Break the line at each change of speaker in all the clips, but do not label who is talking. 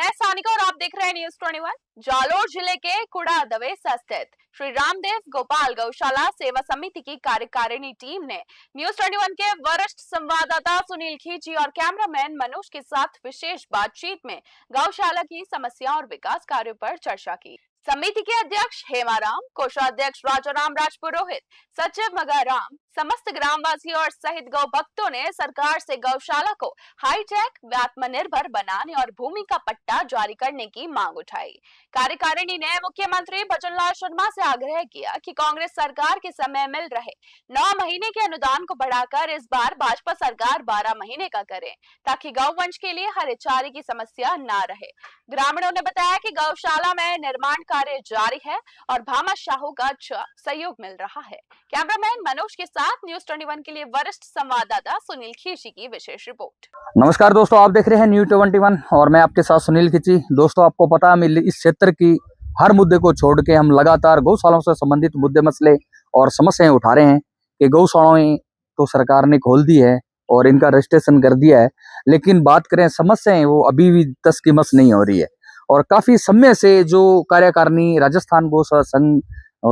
मैं सानिका और आप देख रहे हैं न्यूज 21। जालोर जिले के कुड़ा दवेसा स्थित श्री रामदेव गोपाल गौशाला सेवा समिति की कार्यकारिणी टीम ने न्यूज 21 के वरिष्ठ संवाददाता सुनील खींची और कैमरामैन मनोज के साथ विशेष बातचीत में गौशाला की समस्या और विकास कार्यों पर चर्चा की। समिति के अध्यक्ष हेमाराम, कोषाध्यक्ष राजाराम राजपुरोहित, सचिव मगाराम, समस्त ग्रामवासी और सहित गौ भक्तों ने सरकार से गौशाला को हाईटेक, आत्मनिर्भर बनाने और भूमि का पट्टा जारी करने की मांग उठाई। कार्यकारिणी ने मुख्यमंत्री भजनलाल शर्मा से आग्रह किया कि कांग्रेस सरकार के समय मिल रहे 9 महीने के अनुदान को बढ़ाकर इस बार भाजपा सरकार 12 महीने का करे, ताकि गौवंश के लिए हरे चारे की समस्या न रहे। ग्रामीणों ने बताया कि गौशाला में निर्माण कार्य जारी है और भामाशाहों का सहयोग मिल रहा है। कैमरामैन मनोज के साथ न्यूज 21 के लिए वरिष्ठ संवाददाता सुनील खींची की विशेष रिपोर्ट।
नमस्कार दोस्तों, आप देख रहे हैं न्यूज 21 और मैं आपके साथ सुनील खींची। दोस्तों, आपको पता है इस क्षेत्र की हर मुद्दे को छोड़ के हम लगातार गौशालाओं से संबंधित मुद्दे, मसले और समस्याएं उठा रहे हैं कि गौशालाएं तो सरकार ने खोल दी है और इनका रजिस्ट्रेशन कर दिया है, लेकिन बात करें समस्याएं, वो अभी भी तस की मस नहीं हो रही है। और काफी समय से जो कार्यकारिणी राजस्थान गौशाला संघ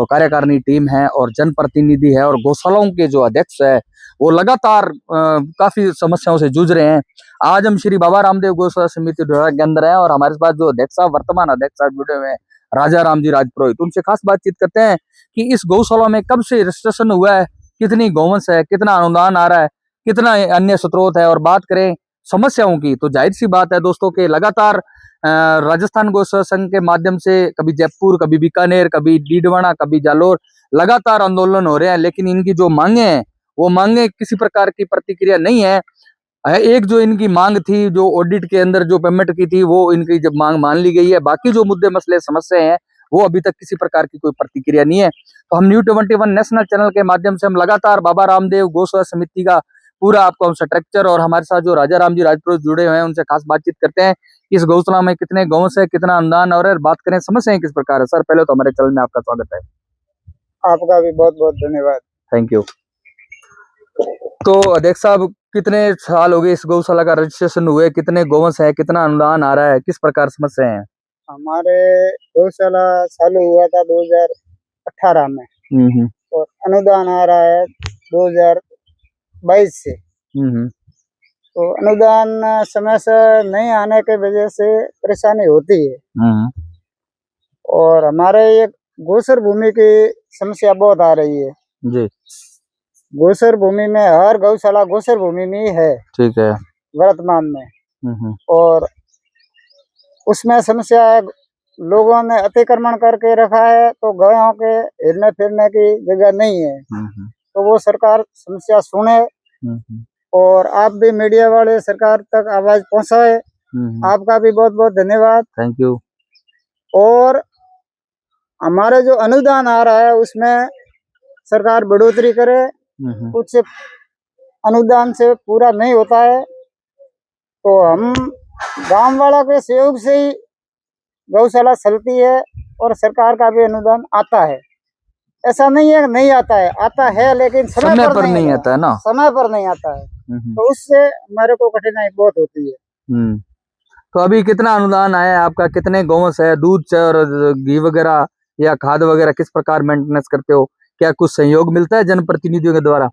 कार्यकारिणी टीम है और जनप्रतिनिधि है और गौशालाओं के जो अध्यक्ष है, वो लगातार काफी समस्याओं से जूझ रहे हैं। आज हम श्री बाबा रामदेव गौशाला समिति के अंदर हैं और हमारे पास जो अध्यक्ष वर्तमान अध्यक्ष जुड़े हुए हैं राजाराम जी राजपुरोहित, उनसे खास बातचीत करते हैं कि इस गौशाला में कब से रजिस्ट्रेशन हुआ है, कितनी गौवंश है, कितना अनुदान आ रहा है, कितना अन्य स्रोत है। और बात करें समस्याओं की तो जाहिर सी बात है दोस्तों के लगातार राजस्थान गौशाला संघ के माध्यम से कभी जयपुर, कभी बीकानेर, कभी डीडवाना, कभी जालोर लगातार आंदोलन हो रहे हैं, लेकिन इनकी जो मांगे हैं वो मांगे किसी प्रकार की प्रतिक्रिया नहीं है। एक जो इनकी मांग थी, जो ऑडिट के अंदर जो पेमेंट की थी, वो इनकी जब मांग मान ली गई है। बाकी जो मुद्दे, मसले, समस्याएं हैं वो अभी तक किसी प्रकार की कोई प्रतिक्रिया नहीं है। तो हम न्यूज 21 नेशनल चैनल के माध्यम से हम लगातार बाबा रामदेव गौशाला समिति का पूरा आपको हम स्ट्रक्चर और हमारे साथ जो राजाराम जी राजपुरोहित जुड़े हुए हैं उनसे खास बातचीत करते हैं। इस गौशाला में कितने गौवंश है, कितना अनुदान और बात करें समस्याएं किस प्रकार है। सर, पहले तो हमारे चैनल में आपका स्वागत है।
आपका भी बहुत बहुत धन्यवाद।
Thank you. तो अध्यक्ष साहब, कितने साल हो गए इस गौशाला का रजिस्ट्रेशन हुए, कितने गौवंश है, कितना अनुदान आ रहा है, किस प्रकार समस्या है?
हमारे गौशाला चालू हुआ था 2018 में और अनुदान आ रहा है 2022 से। तो अनुदान समय से नहीं आने के वजह से परेशानी होती है और हमारे ये गोचर भूमि की समस्या बहुत आ रही है
जी।
गोचर भूमि में हर गौशाला गोचर भूमि में ही है,
ठीक है,
वर्तमान में। और उसमें समस्या है, लोगों ने अतिक्रमण करके रखा है तो गायों के हिरने फिरने की जगह नहीं है। तो वो सरकार समस्या सुने और आप भी मीडिया वाले सरकार तक आवाज पहुंचाए। आपका भी बहुत बहुत धन्यवाद।
Thank you.
और हमारे जो अनुदान आ रहा है उसमें सरकार बढ़ोतरी करे। कुछ अनुदान से पूरा नहीं होता है तो हम गांव वालों के सहयोग से ही गौशाला चलती है और सरकार का भी अनुदान आता है। ऐसा नहीं है नहीं आता है, आता है लेकिन समय पर नहीं आता है ना, समय पर नहीं आता है। तो उससे हमारे को कठिनाई बहुत होती है।
तो अभी कितना अनुदान आया है आपका, कितने गौवंश है, दूध और घी वगैरह या खाद वगैरह किस प्रकार मेंटेनेंस करते हो? क्या कुछ सहयोग मिलता है जनप्रतिनिधियों के द्वारा?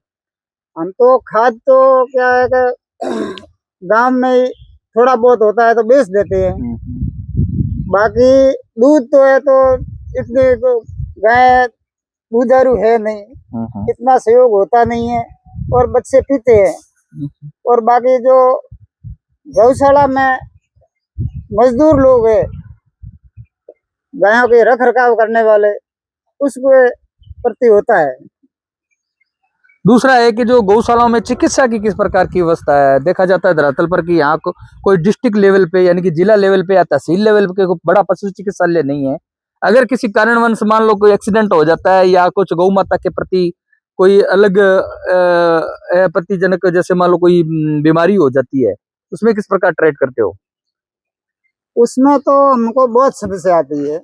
हम तो खाद तो क्या है कि गांव में थोड़ा बहुत होता है तो बेच देते हैं। बाकी दूध तो है तो इतने गाय दूधारू है नहीं, इतना सहयोग होता नहीं है और बच्चे पीते हैं। और बाकी जो गौशाला में मजदूर लोग है, गायों के रख रखाव करने वाले, उसके प्रति होता है।
दूसरा है कि जो गौशालाओं में चिकित्सा की किस प्रकार की व्यवस्था है? देखा जाता है धरातल पर कि यहाँ को कोई डिस्ट्रिक्ट लेवल पे यानी कि जिला लेवल पे या तहसील लेवल पे कोई बड़ा पशु चिकित्सालय नहीं है। अगर किसी कारणवश मान लो कोई एक्सीडेंट हो जाता है या कुछ गौ माता के प्रति कोई अलग आपत्तिजनक, जैसे मान लो कोई बीमारी हो जाती है, उसमें किस प्रकार ट्रीट करते हो?
उसमें तो हमको बहुत समस्या आती है।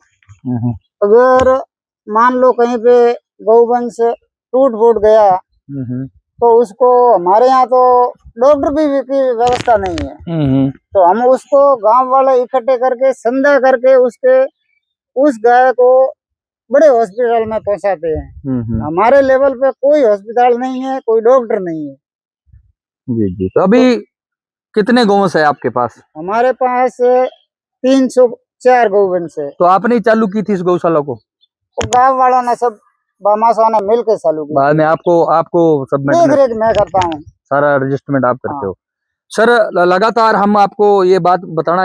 अगर मान लो कहीं पे गौवंश टूट फूट गया तो उसको हमारे यहाँ तो डॉक्टर भी की व्यवस्था नहीं है, तो हम उसको गांव वाले इकट्ठे करके संधा करके उस गाय को बड़े हॉस्पिटल में पहुंचाते हैं। हमारे लेवल पे कोई हॉस्पिटल नहीं है, कोई डॉक्टर नहीं है।
जी जी। तो अभी कितने गौवंश है आपके पास?
हमारे पास 304 गौवंश है।
तो आपने ही चालू की थी इस गौशाला को?
तो गांव वालों ने सब बामासा ने मिलकर चालू किया।
बाद में आपको सबमिट
देख रेख मैं करता हूँ,
सारा रजिस्टरमेंट आप करते
हाँ।
हो? सर लगातार हम आपको ये बात बताना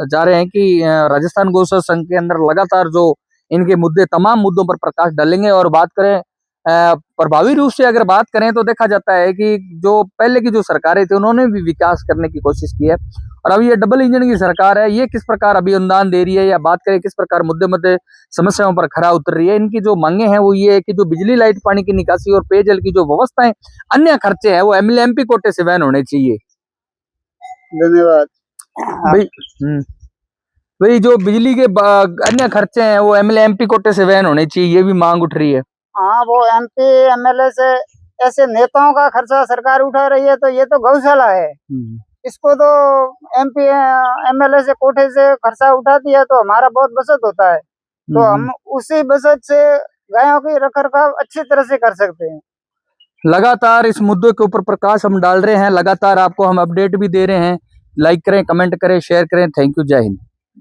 जा रहे हैं कि राजस्थान गौशाला संघ के अंदर लगातार जो इनके मुद्दे, तमाम मुद्दों पर प्रकाश डालेंगे। और बात करें प्रभावी रूप से अगर बात करें तो देखा जाता है कि जो पहले की जो सरकारें थी उन्होंने भी विकास करने की कोशिश की है, और अभी ये डबल इंजन की सरकार है, ये किस प्रकार अभी अनुदान दे रही है, या बात करें किस प्रकार मुद्दे समस्याओं पर खरा उतर रही है। इनकी जो मांगे हैं वो ये है कि जो बिजली, लाइट, पानी की निकासी और पेयजल की जो व्यवस्थाएं, अन्य खर्चे हैं वो एमएलएमपी कोटे से वहन होने चाहिए।
धन्यवाद
भाई जो बिजली के अन्य खर्चे हैं वो एमएलएमपी कोटे से वहन होने चाहिए, ये भी मांग उठ रही है।
हाँ, वो एमपी एमएलए से ऐसे नेताओं का खर्चा सरकार उठा रही है, तो ये तो गौशाला है, इसको तो एमपी एमएलए से कोठे से खर्चा उठा दिया तो हमारा बहुत बचत होता है, तो हम उसी बचत से गायों की रखरखाव अच्छी तरह से कर सकते हैं।
लगातार इस मुद्दे के ऊपर प्रकाश हम डाल रहे हैं, लगातार आपको हम अपडेट भी दे रहे हैं। लाइक करें, कमेंट करें, शेयर करें। Thank you. जय हिंद।